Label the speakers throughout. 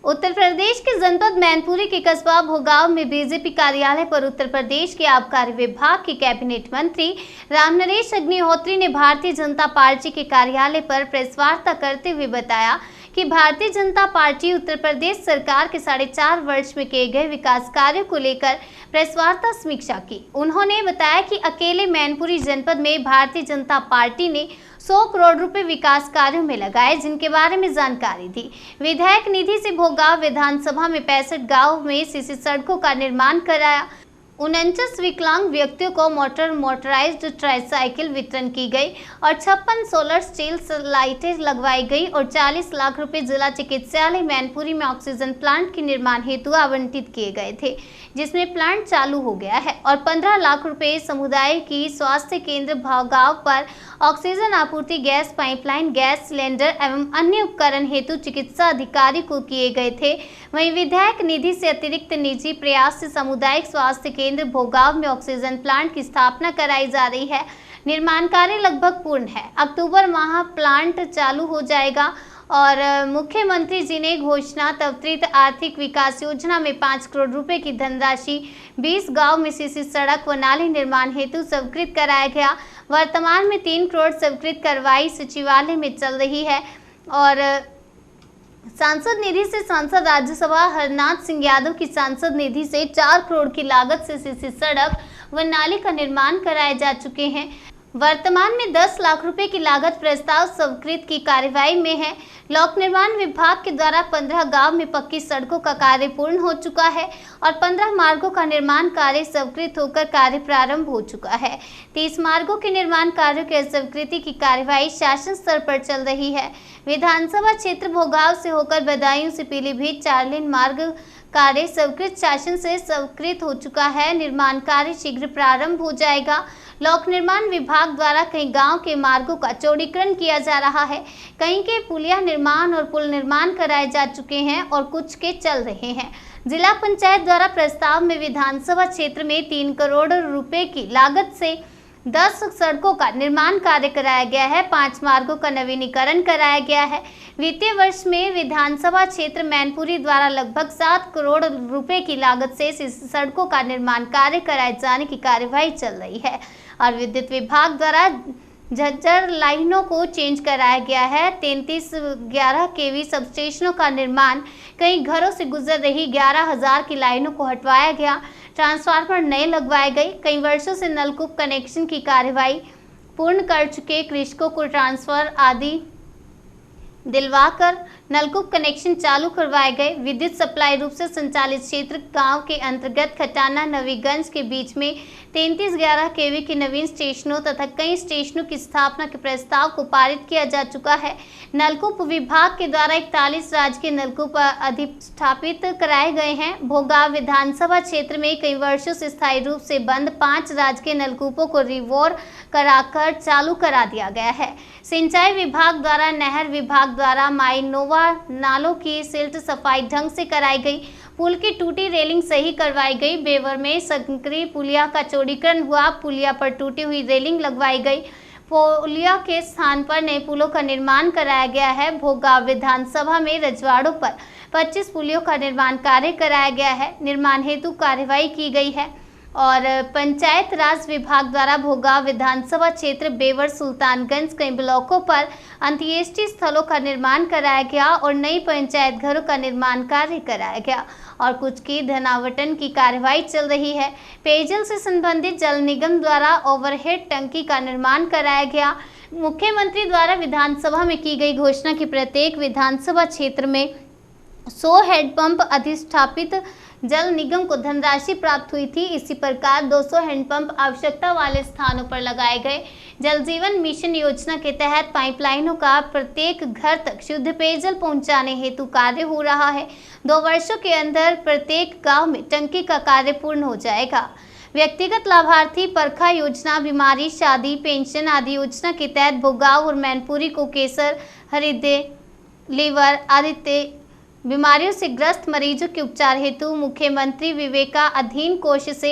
Speaker 1: उत्तर प्रदेश के जनपद मैनपुरी के कस्बा भोगांव में बीजेपी कार्यालय पर उत्तर प्रदेश के आबकारी विभाग के कैबिनेट मंत्री रामनरेश अग्निहोत्री ने भारतीय जनता पार्टी के कार्यालय पर प्रेस वार्ता करते हुए बताया कि भारतीय जनता पार्टी उत्तर प्रदेश सरकार के 4.5 वर्ष में किए गए विकास कार्यों को लेकर प्रेस वार्ता समीक्षा की। उन्होंने बताया कि अकेले मैनपुरी जनपद में भारतीय जनता पार्टी ने 100 करोड़ रुपए विकास कार्यों में लगाए, जिनके बारे में जानकारी दी। विधायक निधि से भोगांव विधानसभा में 65 गाँव में सीसी सड़कों का निर्माण कराया। 49 विकलांग व्यक्तियों को मोटराइज्ड ट्राईसाइकिल वितरण की गई और 56 सोलर स्टील लाइटें लगवाई गई और 40 लाख रुपए जिला चिकित्सालय मैनपुरी में ऑक्सीजन प्लांट के निर्माण हेतु आवंटित किए गए थे, जिसमें प्लांट चालू हो गया है और 15 लाख रुपए समुदाय की स्वास्थ्य केंद्र भोगांव पर ऑक्सीजन आपूर्ति, गैस पाइपलाइन, गैस सिलेंडर एवं अन्य उपकरण हेतु चिकित्सा अधिकारी को किए गए थे। वहीं विधायक निधि से अतिरिक्त निजी प्रयास से सामुदायिक स्वास्थ्य केंद्र भोगांव में ऑक्सीजन प्लांट की स्थापना कराई जा रही है। निर्माण कार्य लगभग पूर्ण है। अक्टूबर माह प्लांट चालू हो जाएगा और मुख्यमंत्री जी ने घोषणा त्वरित आर्थिक विकास योजना में 5 करोड़ रुपए की धनराशि 20 गांव में सीसी सड़क व नाली निर्माण हेतु स्वीकृत कराया गया। वर्तमान में 3 करोड़ स्वीकृत कार्रवाई सचिवालय में चल रही है और सांसद निधि से सांसद राज्यसभा हरनाथ सिंह यादव की सांसद निधि से 4 करोड़ की लागत से सीसी सड़क व नाली का निर्माण कराए जा चुके हैं। वर्तमान में 10 लाख रुपए की लागत प्रस्ताव स्वीकृत की कार्यवाही में है। लोक निर्माण विभाग के द्वारा 15 गांव में पक्की सड़कों का कार्य पूर्ण हो चुका है और 15 मार्गों का निर्माण कार्य स्वीकृत होकर कार्य प्रारंभ हो चुका है। 30 मार्गों के निर्माण कार्यों की स्वीकृति की कार्यवाही शासन स्तर पर चल रही है। विधानसभा क्षेत्र भोगांव से होकर बदायूं से पीलीभीत 4 लेन मार्ग कार्य स्वीकृत शासन से स्वीकृत हो चुका है। निर्माण कार्य शीघ्र प्रारंभ हो जाएगा। लोक निर्माण विभाग द्वारा कई गांव के मार्गों का चौड़ीकरण किया जा रहा है। कहीं के पुलिया निर्माण और पुल निर्माण कराए जा चुके हैं और कुछ के चल रहे हैं। जिला पंचायत द्वारा प्रस्ताव में विधानसभा क्षेत्र में 3 करोड़ रुपए की लागत से 10 सड़कों का निर्माण कार्य कराया गया है। 5 मार्गों का नवीनीकरण कराया गया है। वित्तीय वर्ष में विधानसभा क्षेत्र मैनपुरी द्वारा लगभग 7 करोड़ रुपए की लागत से सड़कों का निर्माण कार्य कराए जाने की कार्यवाही चल रही है और विद्युत विभाग द्वारा झज्जर लाइनों को चेंज कराया गया है। 3311 केवी सबस्टेशनों का निर्माण, कई घरों से गुजर रही 11,000 की लाइनों को हटवाया गया। ट्रांसफार्मर नए लगवाए गए। कई वर्षों से नलकूप कनेक्शन की कार्यवाही पूर्ण कर चुके कृषकों को ट्रांसफर आदि दिलवाकर नलकूप कनेक्शन चालू करवाए गए। विद्युत सप्लाई रूप से संचालित क्षेत्र गांव के अंतर्गत खटाना नवीगंज के बीच में 3311 केवी के नवीन स्टेशनों तथा कई स्टेशनों की स्थापना के प्रस्ताव को पारित किया जा चुका है। नलकूप विभाग के द्वारा 41 राजकीय नलकूप अधिस्थापित कराए गए हैं। भोगांव विधानसभा क्षेत्र में कई वर्षों से स्थायी रूप से बंद 5 राजकीय नलकूपों को रिवोर कराकर चालू करा दिया गया है। सिंचाई विभाग द्वारा, नहर विभाग द्वारा माइनोवा नालों की सिल्ट सफाई ढंग से कराई गई। पुल की टूटी रेलिंग सही करवाई गई। बेवर में संकरी पुलिया का चौड़ीकरण हुआ। पुलिया पर टूटी हुई रेलिंग लगवाई गई। पुलिया के स्थान पर नए पुलों का निर्माण कराया गया है। भोगांव विधानसभा में रजवाड़ों पर 25 पुलियों का निर्माण कार्य कराया गया है। निर्माण हेतु कार्यवाही की गई है और पंचायत राज विभाग द्वारा भोगांव विधानसभा क्षेत्र बेवर सुल्तानगंज कई ब्लॉकों पर अंत्येष्टि स्थलों का निर्माण कराया गया और नई पंचायत घरों का निर्माण कार्य कराया गया और कुछ की धनावटन की कार्यवाही चल रही है। पेयजल से संबंधित जल निगम द्वारा ओवरहेड टंकी का निर्माण कराया गया। मुख्यमंत्री द्वारा विधानसभा में की गई घोषणा की प्रत्येक विधानसभा क्षेत्र में 100 हैंडपंप अधिष्ठापित जल निगम को धनराशि प्राप्त हुई थी। इसी प्रकार 200 हैंडपंप आवश्यकता वाले स्थानों पर लगाए गए। जल जीवन मिशन योजना के तहत पाइपलाइनों का प्रत्येक घर तक शुद्ध पेयजल पहुंचाने हेतु कार्य हो रहा है। 2 वर्षों के अंदर प्रत्येक गांव में टंकी का कार्य पूर्ण हो जाएगा। व्यक्तिगत लाभार्थी परखा योजना, बीमारी, शादी, पेंशन आदि योजना के तहत भोगांव और मैनपुरी को कैंसर, हृदय, लीवर आदि बीमारियों से ग्रस्त मरीजों के उपचार हेतु मुख्यमंत्री विवेका अधीन कोष से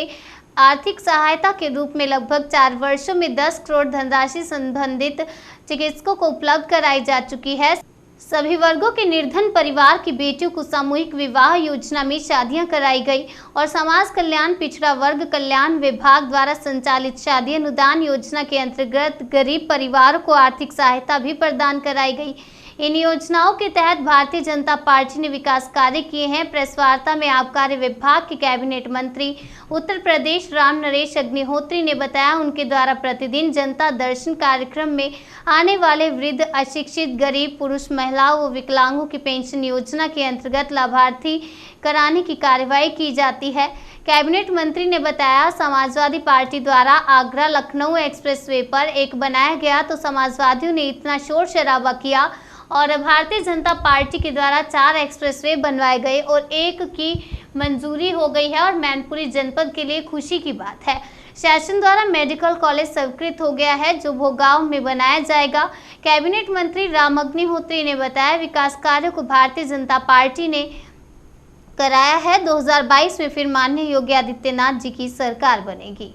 Speaker 1: आर्थिक सहायता के रूप में लगभग 4 वर्षों में 10 करोड़ धनराशि संबंधित चिकित्सकों को उपलब्ध कराई जा चुकी है। सभी वर्गों के निर्धन परिवार की बेटियों को सामूहिक विवाह योजना में शादियां कराई गई और समाज कल्याण पिछड़ा वर्ग कल्याण विभाग द्वारा संचालित शादी अनुदान योजना के अंतर्गत गरीब परिवारों को आर्थिक सहायता भी प्रदान कराई गई। इन योजनाओं के तहत भारतीय जनता पार्टी ने विकास कार्य किए हैं। प्रेस वार्ता में आबकारी विभाग के कैबिनेट मंत्री उत्तर प्रदेश राम नरेश अग्निहोत्री ने बताया, उनके द्वारा प्रतिदिन जनता दर्शन कार्यक्रम में आने वाले वृद्ध, अशिक्षित, गरीब, पुरुष, महिलाओं व विकलांगों की पेंशन योजना के अंतर्गत लाभार्थी कराने की कार्यवाही की जाती है। कैबिनेट मंत्री ने बताया, समाजवादी पार्टी द्वारा आगरा लखनऊ एक्सप्रेसवे पर एक बनाया गया तो समाजवादियों ने इतना शोर शराबा किया और भारतीय जनता पार्टी के द्वारा 4 एक्सप्रेसवे बनवाए गए और एक की मंजूरी हो गई है और मैनपुरी जनपद के लिए खुशी की बात है। शासन द्वारा मेडिकल कॉलेज स्वीकृत हो गया है जो भोगांव में बनाया जाएगा। कैबिनेट मंत्री राम अग्निहोत्री ने बताया, विकास कार्यों को भारतीय जनता पार्टी ने कराया है। 2022 में फिर माननीय योगी आदित्यनाथ जी की सरकार बनेगी।